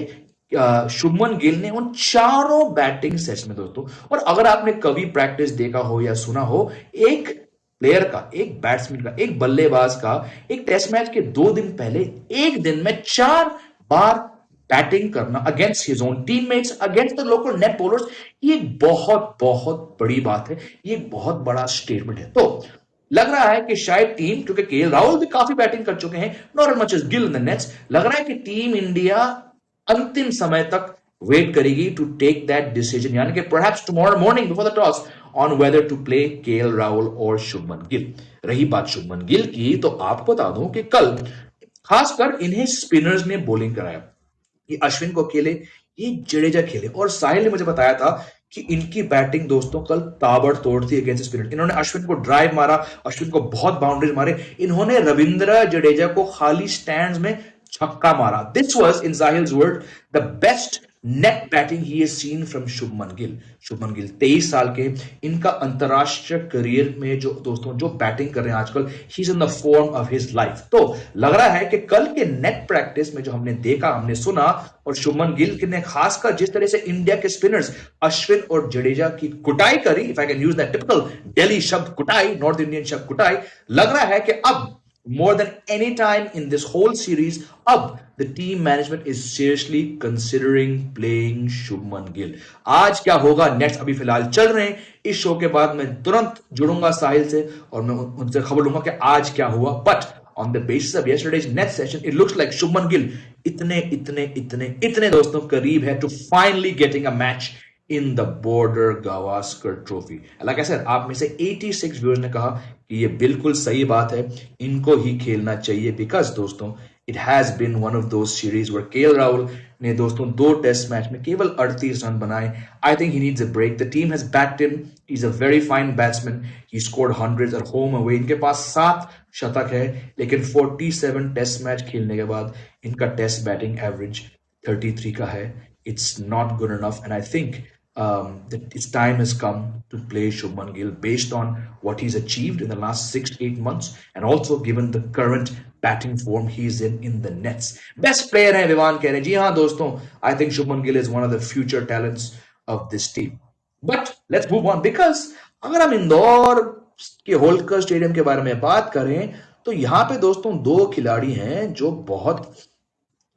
शुभमन गिल ने उन 4 बैटिंग सेट्स में दोस्तों, और अगर आपने कभी प्रैक्टिस देखा हो या सुना हो, एक प्लेयर का, एक बैट्समैन का, एक बल्लेबाज का, एक टेस्ट मैच के 2 दिन पहले एक दिन में 4 बार बैटिंग करना against his own teammates, against the local net bowlers, ये बहुत बड़ी बात है, ये बहुत बड़ा स्टेटमेंट है। तो लग रहा है कि शायद टीम, क्योंकि केएल राहुल भी काफी बैटिंग कर चुके हैं, not much as Gill in the nets, लग रहा है कि टीम इंडिया अंतिम समय तक वेट करेगी टू टेक दैट डिसीजन, यानी कि perhaps tomorrow morning before the toss on whether to play KL Rahul और शुभमन गिल। रही बात शुभमन गिल की, तो आपको बता दूं कि कल खासकर इन्हें स्पिनर्स ने बॉलिंग कराया। ये अश्विन को अकेले ये जडेजा खेले। और साहिल ने मुझे बताया था कि इनकी बैटिंग दोस्तों कल ताबड़तोड़ थी अगेंस्ट स्पिनर। इन्होंने अश्विन को ड्राइव मारा, अश्विन को बहुत बाउंड्रीज मारे, इन्होंने रविंद्र जडेजा को खाली स्टैंड्स में छक्का मारा। This was in Sahil's word the best net batting he has seen from Shubman Gill. Shubman Gill 23 साल के, इनका अंतरराष्ट्रीय करियर में जो दोस्तों जो बैटिंग कर रहे हैं आजकल, he is in the form of his life. तो लग रहा है कि कल के नेट प्रैक्टिस में जो हमने देखा, हमने सुना, और शुभमन गिल ने खासकर जिस तरह से इंडिया के स्पिनर्स अश्विन और जडेजा की कुटाई करी, if I can use that typical Delhi शब्द कुटाई, नॉर्थ इंडियन शब्द कुटाई, लग रहा है कि अब more than any time in this whole series, अब the team management is seriously considering playing Shubman Gill. आज क्या होगा नेक्स्ट अभी फिलहाल चल रहे हैं। इस शो के बाद मैं तुरंत जुड़ूंगा साहिल से और मैं उनसे खबर लूंगा कि आज क्या हुआ। But on the basis of yesterday's net session, it looks like Shubman Gill इतने दोस्तों करीब है to finally getting a match in the Border Gavaskar Trophy. Like I said, आप में से 86 व्यूअर्स ने कहा कि ये बिल्कुल सही बात है, इनको ही खेलना चाहिए, बिकॉज दोस्तों it has been one of those series where KL Rahul ने दोस्तों 2 टेस्ट मैच में केवल 38 रन बनाए. I think he needs a break. The team has backed him. He's a very fine batsman. He scored hundreds at home away. इनके पास 7 शतक है, लेकिन 47 test match खेलने के बाद इनका टेस्ट बैटिंग एवरेज 33 का है. It's not good enough, and I think that its time has come to play Shubman Gill based on what he's achieved in the last 6-8 months, and also given the current batting form he's in the nets. Best player है विवान कह रहे हैं. जी हाँ दोस्तों, I think Shubman Gill is one of the future talents of this team. But let's move on, because अगर हम इंदौर के Holkar stadium के बारे में बात करें तो यहाँ पे दोस्तों 2 खिलाड़ी हैं जो बहुत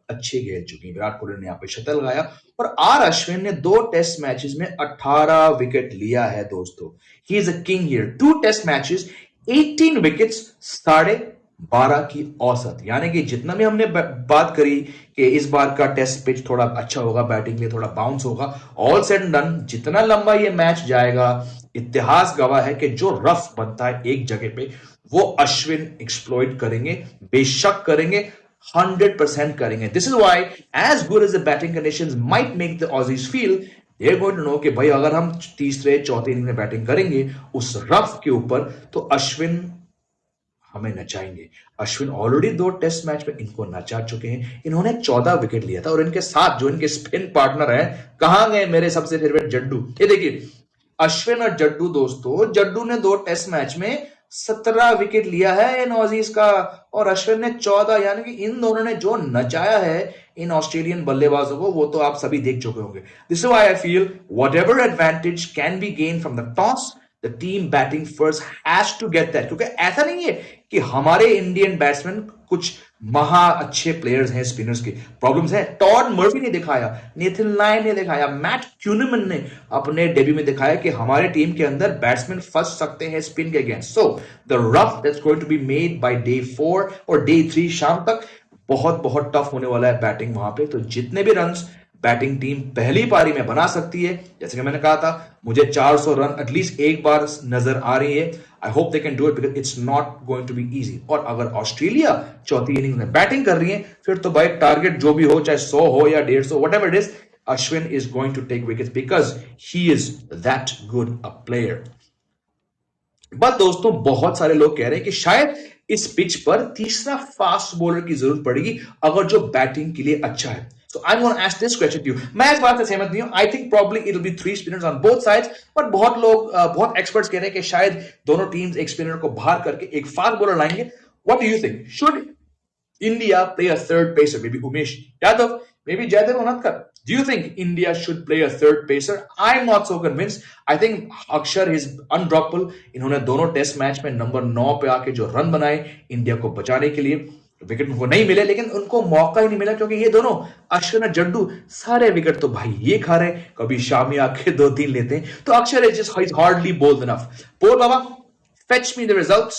अच्छे खेल चुके हैं. विराट कोहली ने यहाँ पे शतक लगाया और आर अश्विन ने 2 टेस्ट मैचेस में 18 विकेट लिया है दोस्तों. He is a king here. 2 test matches, 18 wickets, 12.5 की औसत. यानी कि जितना भी हमने बात करी कि इस बार का टेस्ट पिच थोड़ा अच्छा होगा, बैटिंग के लिए थोड़ा बाउंस होगा, ऑल सेड एंड डन, जितना लंबा ये मैच जाएगा, इतिहास गवाह है कि जो रफ बनता है एक जगह पे वो अश्विन एक्सप्लॉइट करेंगे, बेशक करेंगे, 100% करेंगे. This is why, as good as the batting conditions might make the Aussies feel, they're going to know कि भाई अगर हम तीसरे चौथे इनिंग में बैटिंग करेंगे उस रफ के ऊपर तो अश्विन हमें नचाएंगे. अश्विन ऑलरेडी 2 टेस्ट मैच में इनको नचा चुके हैं. इन्होंने 14 विकेट लिया था और इनके साथ जो इनके स्पिन पार्टनर हैं, कहां गए मेरे सबसे फेवरेट जड्डू. ये देखिए अश्विन और जड्डू दोस्तों. जड्डू ने 2 टेस्ट मैच में 17 विकेट लिया है इन ऑजीज का और अश्विन ने 14. यानी कि इन दोनों ने जो नचाया है इन ऑस्ट्रेलियन बल्लेबाजों को वो तो आप सभी देख चुके होंगे. This is why I feel whatever advantage can be gain from the toss, the team batting first has to get that. क्योंकि ऐसा नहीं है कि हमारे इंडियन बैट्समैन कुछ महा अच्छे प्लेयर्स हैं, स्पिनर्स के प्रॉब्लम्स हैं. टॉड मर्फी ने दिखाया, नेथन लायन ने दिखाया, मैट क्यूनमैन ने अपने डेब्यू में दिखाया कि हमारे टीम के अंदर बैट्समैन फंस सकते हैं स्पिन के against. So the rough that's going to be made by day 4 और डे 3 शाम तक बहुत टफ होने वाला है बैटिंग वहां पे. तो जितने भी रन्स बैटिंग टीम पहली पारी में बना सकती है, जैसे कि मैंने कहा था, मुझे 400 रन एटलीस्ट एक बार नजर आ रही है. I hope they can do it because it's not going to be easy. और अगर ऑस्ट्रेलिया चौथी इनिंग में बैटिंग कर रही है फिर तो भाई टारगेट जो भी हो, चाहे 100 हो या 150, whatever it is, Ashwin is going to take wickets because he is that good a player. But दोस्तों बहुत सारे लोग कह रहे हैं कि शायद इस पिच पर तीसरा फास्ट बॉलर की जरूरत पड़ेगी अगर जो बैटिंग के लिए अच्छा है. So I'm going to ask this question to you. मैं इस बात से सहमत नहीं हूं. I think probably it'll be 3 spinners on both sides. But बहुत लोग बहुत experts कह रहे हैं कि शायद दोनों टीम्स एक स्पिनर को बाहर करके एक फास्ट बॉलर लाएंगे. What do you think? Should India play a third pacer? Maybe Umesh Yadav, maybe Jaydev Unatkar. Do you think India should play a third pacer? I'm not so convinced. I think Akshar is undroppable. इन्होंने दोनों test match में number 9 पे आके जो run बनाए India को बचाने के लिए, विकेट उनको नहीं मिले, लेकिन उनको मौका ही नहीं मिला क्योंकि ये दोनों अश्विन और जड्डू सारे विकेट तो भाई ये खा रहे हैं. कभी शामी आके 2-3 लेते हैं. तो Axar is just hardly bold enough. बोल बाबा, fetch me the results.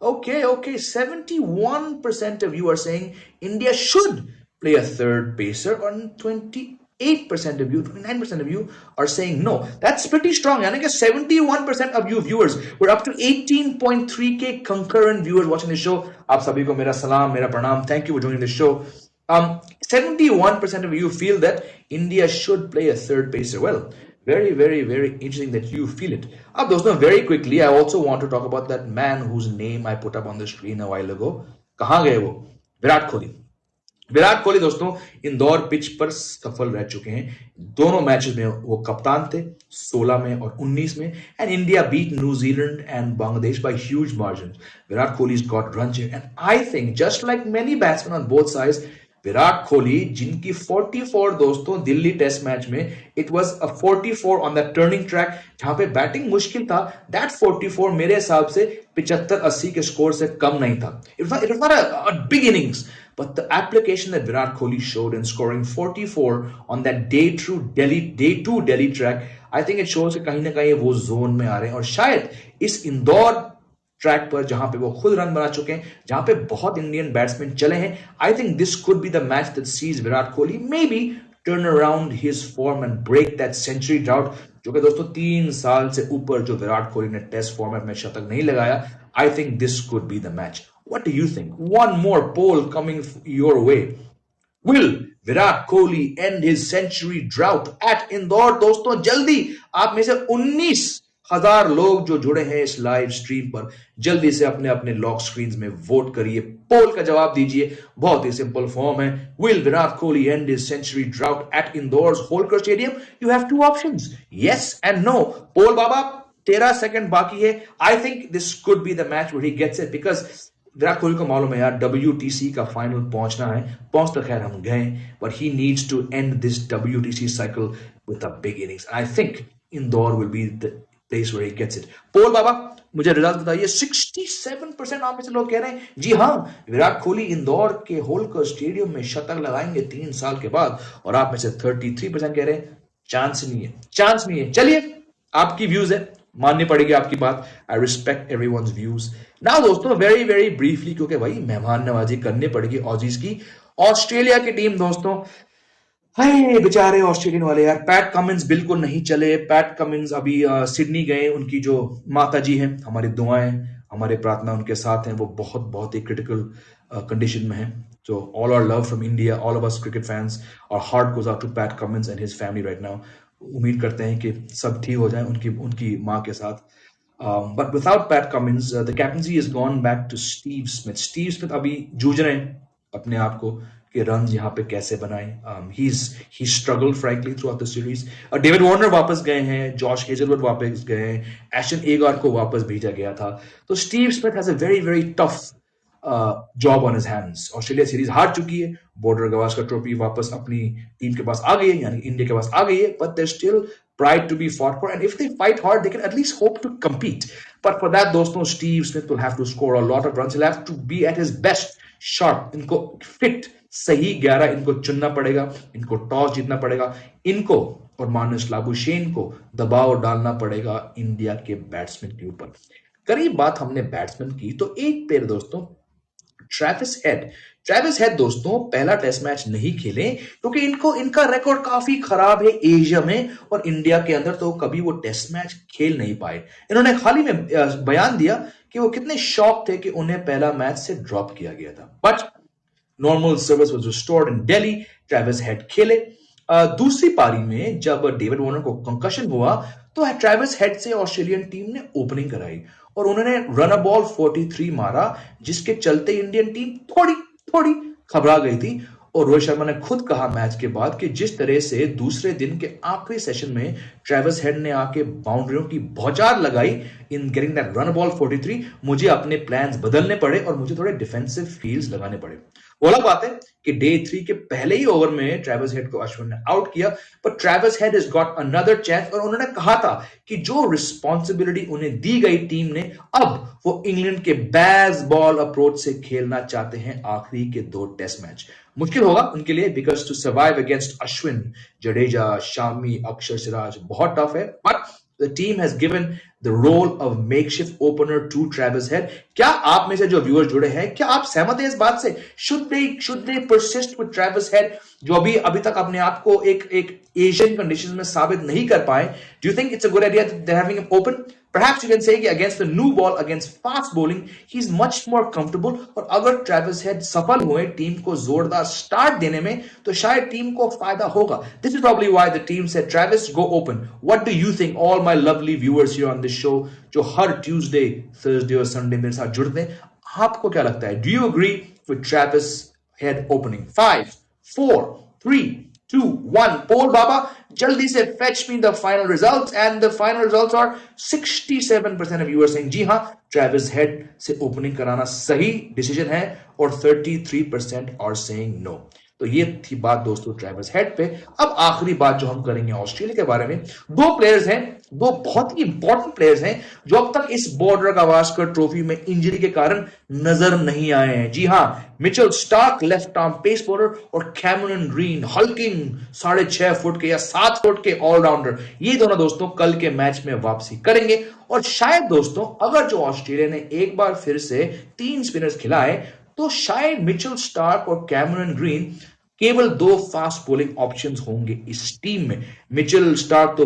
Okay, 71% of you are saying India should play a third pacer, and 28% of you, 29% of you are saying no. That's pretty strong. यानी कि 71% of you viewers, we're up to 18.3k concurrent viewers watching the show. आप सभी को मेरा सलाम, मेरा प्रणाम. Thank you for joining the show. 71% of you feel that India should play a third pacer. Well, very, very, very interesting that you feel it. Ab doston, very quickly, I also want to talk about that man whose name I put up on the screen a while ago. कहाँ गए वो? विराट कोहली. विराट कोहली दोस्तों Indore pitch पर सफल रह चुके हैं. दोनों मैचेस में वो कप्तान थे, 16 में और 19 में. And India beat New Zealand and Bangladesh by huge margin. Virat Kohli got run and I think just like many batsman on both sides, Virat Kohli जिनकी 44 दोस्तों दिल्ली टेस्ट मैच में, it was a 44 on the turning track जहां पे बैटिंग मुश्किल था. दैट 44 मेरे हिसाब से 75-80 के स्कोर से कम नहीं था. It was not a big innings, but the application that Virat Kohli showed in scoring 44 on that day 2 Delhi track, I think it shows कि कहीं ना कहीं वो जोन में आ रहे हैं. और शायद इस इंदौर ट्रैक पर जहां पे वो खुद रन बना चुके हैं, जहां पे बहुत इंडियन बैट्समैन चले हैं, I think this could be the match that sees Virat Kohli may be turn around his form and break that century drought. जो कि दोस्तों 3 साल से ऊपर जो विराट कोहली ने टेस्ट फॉर्मेट में शतक नहीं लगाया. आई think this could be the match. What do you think? One more poll coming your way. Will Virat Kohli end his century drought at Indore? दोस्तों जल्दी आप में से 19,000 लोग जो जुड़े हैं इस लाइव स्ट्रीम पर, जल्दी से अपने अपने लॉक स्क्रीन में वोट करिए, पोल का जवाब दीजिए. बहुत ही सिंपल फॉर्म है. Will Virat Kohli end his century drought at Indore's Holkar Stadium? You have two options, yes and no. Poll बाबा 13 सेकंड बाकी है. I think this could be the match where he gets it because Virat Kohli को मालूम है यार WTC का final पहुंचना है. पहुंच तो खैर हम गए, but he needs to end this WTC cycle with a big innings. I think Indore will be the place where he gets it. Poll बाबा मुझे रिजल्ट बताइए. 67% आप में से लोग कह रहे हैं जी हाँ, विराट कोहली इंदौर के होलकर स्टेडियम में शतक लगाएंगे 3 साल के बाद. और आप में से 33% कह रहे हैं चांस नहीं है, चांस नहीं है. चलिए आपकी व्यूज है, माननी पड़ेगी आपकी बात. I respect everyone's views. Now दोस्तों वेरी वेरी ब्रीफली, क्योंकि भाई मेहमान नवाजी करनी पड़ेगी ऑजीज की. ऑस्ट्रेलिया की टीम दोस्तों, हाय बेचारे ऑस्ट्रेलियन वाले यार. पैट कमिंस बिल्कुल नहीं चले. पैट कमिंस अभी सिडनी गए. उनकी जो माता जी हैं, हमारी दुआएं हमारे प्रार्थना उनके साथ हैं. वो बहुत बहुत ही क्रिटिकल कंडीशन में है. So all our love from India, all of us cricket fans, our heart goes out to Pat Cummins and his family right now. उम्मीद करते हैं कि सब ठीक हो जाए उनकी माँ के साथ. But without Pat Cummins, the captaincy has gone back to Steve Smith. Steve Smith अभी जूझ रहे हैं अपने आप को कि रन यहाँ पे कैसे बनाए. He struggled frankly throughout the series. David Warner वापस गए हैं, जॉश हेजलवुड वापस गए हैं, एशन एगार को वापस भेजा गया था. तो Steve Smith has a very very tough job on his hands. Australia series हार चुकी है. बॉर्डर गवास्कर ट्रॉफी वापस अपनी टीम के पास आ गई है, यानी इंडिया के पास आ गई है. But there still pride to be fought for, and if they fight hard they can at least hope to compete. But for that दोस्तों Steve Smith will have to score a lot of runs. He'll have to be at his best, sharp. इनको fit सही 11 इनको चुनना पड़ेगा. इनको toss जीतना पड़ेगा. इनको और मार्नस लाबुशेन को दबाव डालना पड़ेगा इंडिया के बैट्समैन के ऊपर. करीब बात हमने बैट्समैन की, तो एक पेयर दोस्तों ट्रेविस हेड दोस्तों पहला टेस्ट मैच नहीं खेले क्योंकि इनका रिकॉर्ड काफी खराब है एशिया में और इंडिया के अंदर. तो कभी वो टेस्ट मैच खेल नहीं पाए. इन्होंने हाल ही में बयान दिया कि वो कितने शॉक थे कि उन्हें पहला मैच से ड्रॉप किया गया था. But normal service was restored in Delhi. Travis head खेले. दूसरी पारी में जब डेविड वार्नर को कंकशन हुआ तो ट्रेविस हेड से ऑस्ट्रेलियन टीम ने ओपनिंग कराई और उन्होंने रन अ बॉल 43 मारा, जिसके चलते इंडियन टीम थोड़ी घबरा गई थी. और रोहित शर्मा ने खुद कहा मैच के बाद कि जिस तरह से दूसरे दिन के आखिरी सेशन में ट्रेविस हेड ने आके बाउंड्रियों की भौचार लगाई in getting that run ball 43, मुझे अपने प्लान्स बदलने पड़े और मुझे थोड़े डिफेंसिव फील्ड्स लगाने पड़े. वो अलग बात है कि डे 3 के पहले ही ओवर में ट्रेविस हेड को अश्विन ने आउट किया, पर Travis head has got another chance. और उन्होंने कहा था कि जो रिस्पॉन्सिबिलिटी उन्हें दी गई टीम ने, अब वो इंग्लैंड के बैज बॉल अप्रोच से खेलना चाहते हैं आखिरी के 2 टेस्ट मैच. मुश्किल होगा उनके लिए because to survive against Ashwin, Jadeja, Shami, Akshar, Siraj बहुत टफ है. But the team has given the role of makeshift opener to Travis Head. क्या आप में से जो व्यूअर जुड़े हैं, क्या आप सहमत हैं इस बात से? should they persist with Travis Head, जो अभी तक अपने आप को एक एशियन कंडीशंस में साबित नहीं कर पाए? Do you think it's a good idea that they're having him open? Perhaps you can say कि against the new ball, against fast bowling, he's much more comfortable. और अगर ट्रेविस हेड सफल हुए टीम को जोरदार स्टार्ट देने में, तो शायद टीम को फायदा होगा. This is probably why the team said, Travis, go open. What do you think, all my lovely viewers here on this show, जो हर Tuesday, Thursday और Sunday मेरे साथ जुड़ते हैं, आपको क्या लगता है? Do you agree with Travis Head opening? 5, 4, 3, 2, 1. Paul Baba, jaldi se fetch me the final results, and the final results are 67% of viewers saying जी हाँ, Travis Head से opening कराना सही decision है, और 33% are saying no. तो ये थी बात दोस्तों ट्रेविस हेड पे. अब आखिरी बात जो हम करेंगे ऑस्ट्रेलिया के बारे में. दो प्लेयर्स हैं, दो बहुत ही इंपॉर्टेंट प्लेयर्स हैं, जो अब तक इस बॉर्डर गावस्कर ट्रॉफी में इंजरी के कारण नजर नहीं आए हैं. जी हां, Mitchell Starc left arm pace bowler, और कैमरन ग्रीन हल्किंग 6.5 फुट के या 7 फुट के ऑलराउंडर. ये दोनों दोस्तों कल के मैच में वापसी करेंगे. और शायद दोस्तों अगर जो ऑस्ट्रेलिया ने एक बार फिर से 3 स्पिनर्स खिलाए, तो शायद मिचेल स्टार्क और कैमरन ग्रीन केवल 2 फास्ट बॉलिंग ऑप्शंस होंगे इस टीम में. मिचेल स्टार्क तो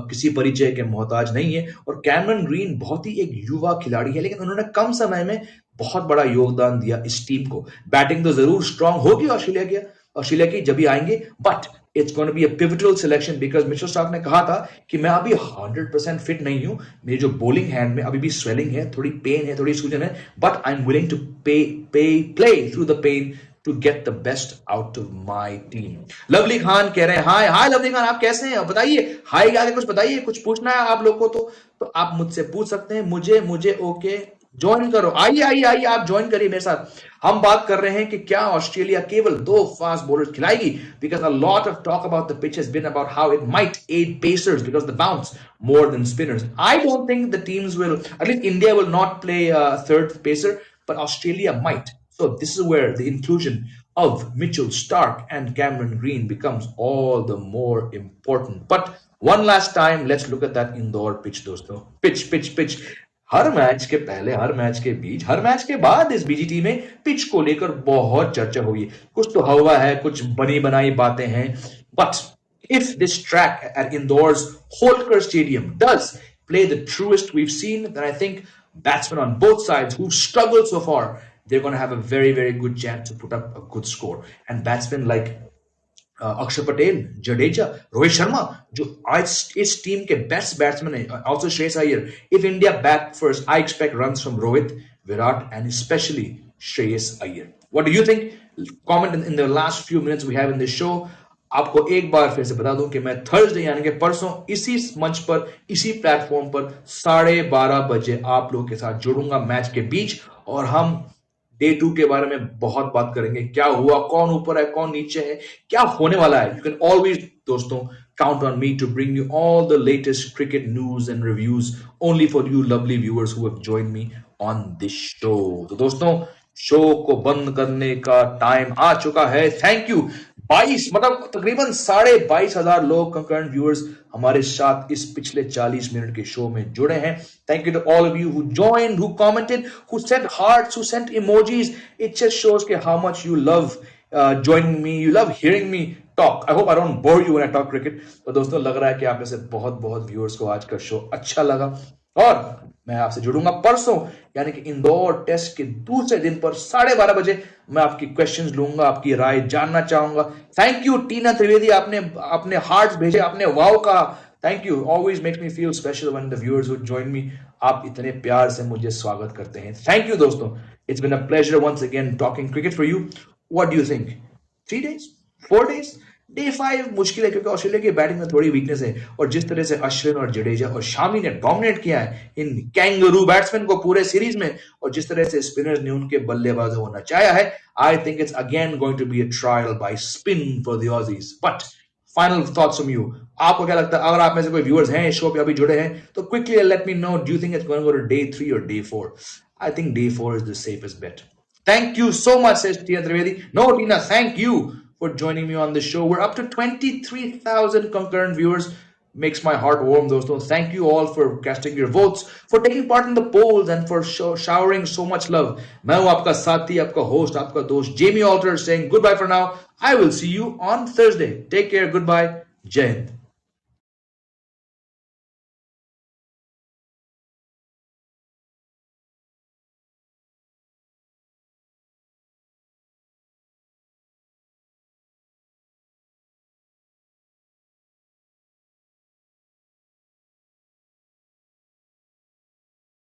किसी परिचय के मोहताज नहीं है, और कैमरन ग्रीन बहुत ही एक युवा खिलाड़ी है, लेकिन उन्होंने कम समय में बहुत बड़ा योगदान दिया इस टीम को. बैटिंग तो जरूर स्ट्रांग होगी ऑस्ट्रेलिया की जब भी आएंगे, but it's gonna be a pivotal selection, because Mitchell Starc ने कहा था कि मैं अभी 100% फिट नहीं हूं, मेरी जो बॉलिंग हैंड में अभी भी स्वेलिंग है, थोड़ी पेन है, थोड़ी सूजन है, but I am willing to play through the pain to get the best out of my team. Lovely Khan कह रहे हैं हाय लवली खान, आप कैसे हैं? बताइए हाय के आगे कुछ बताइए, कुछ पूछना है आप लोग को तो आप मुझसे पूछ सकते हैं. मुझे ओके ज्वाइन करो, आइए आप ज्वाइन करिए मेरे साथ. हम बात कर रहे हैं कि क्या ऑस्ट्रेलिया केवल 2 फास्ट बॉलर्स खिलाएगी, because a lot of talk about the pitch has been about how it might aid pacers because the bounce more than spinners. I don't think the teams will, at least India will not play third pacer, but Australia might. So this is where the inclusion of Mitchell Stark and Cameron Green becomes all the more important. But one last time, let's look at that indoor pitch, दोस्तों. Pitch. हर match के पहले, हर match के बीच, हर match के बाद इस BGT में pitch को लेकर बहुत चर्चा हुई. कुछ तो हवा है, कुछ बनी बनाई बातें हैं. But if this track at Indoor's Holker Stadium does play the truest we've seen, then I think batsmen on both sides who struggled so far, they're going to have a very, very good chance to put up a good score. And batsmen like Akshar Patel, Jadeja, Rohit Sharma, जो आज इस team के best batsman है, also Shreyas Iyer. If India bat first, I expect runs from Rohit, Virat, and especially Shreyas Iyer. What do you think? Comment in the last few minutes we have in this show. आपको एक बार फिर से बता दूं कि मैं Thursday यानी कि परसों इसी मंच पर, इसी प्लेटफॉर्म पर 12:30 बजे आप लोगों के साथ जुड़ूंगा मैच के बीच, और हम डे 2 के बारे में बहुत बात करेंगे. क्या हुआ, कौन ऊपर है, कौन नीचे है, क्या होने वाला है. यू कैन ऑलवेज दोस्तों count on me to bring you all the latest cricket news and reviews only for you lovely viewers who have joined me on this show. तो दोस्तों शो को बंद करने का टाइम आ चुका है. Thank you. 22 मतलब तकरीबन 22,500 लोग कंकरेंट व्यूअर्स हमारे साथ इस पिछले 40 मिनट के शो में जुड़े हैं. Thank you to all of you who joined, who commented, who sent hearts, who sent emojis. It just shows के how much you love joining me, you love hearing me talk. I hope I don't bore you when I talk cricket. तो दोस्तों लग रहा है कि आप में से बहुत व्यूअर्स को आज का शो अच्छा लगा, और मैं आपसे जुड़ूंगा परसों यानी कि इंदौर टेस्ट के दूसरे दिन पर 12:30 बजे. मैं आपकी क्वेश्चंस लूंगा, आपकी राय जानना चाहूंगा. थैंक यू टीना त्रिवेदी, आपने अपने हार्ट्स भेजे, आपने वाव कहा. Thank you. Always makes me feel special when the viewers who join me, आप इतने प्यार से मुझे स्वागत करते हैं. थैंक यू दोस्तों. It's been a pleasure once again talking cricket for you. What do you think? 3 days? 4 days? Day 5 मुश्किल है, क्योंकि ऑस्ट्रेलिया की बैटिंग में थोड़ी वीकनेस है, और जिस तरह से अश्विन और जडेजा और शामी ने डोमिनेट किया है इन कैंगरू बैट्समैन को पूरे सीरीज में, और जिस तरह से स्पिनर्स ने उनके बल्लेबाजों को नचाया है, I think it's again going to be a trial by spin for the Aussies. But final thoughts from you. आपको क्या लगता है? अगर आप में से कोई व्यूअर्स हैं इस शो पे अभी जुड़े हैं, तो quickly let me know. Do you think it's going to go to day 3 और day 4? I think day 4 is the safest bet. Thank you so much, says Tina Trivedi. No, Tina, thank you for joining me on the show. We're up to 23,000 concurrent viewers. makes my heart warm, दोस्तों. Thank you all for casting your votes, for taking part in the polls, and for showering so much love. मैं हूं आपका साथी, आपका host, आपका दोस्त Jamie Alter, saying goodbye for now. I will see you on Thursday. Take care. Goodbye. जय हिंद.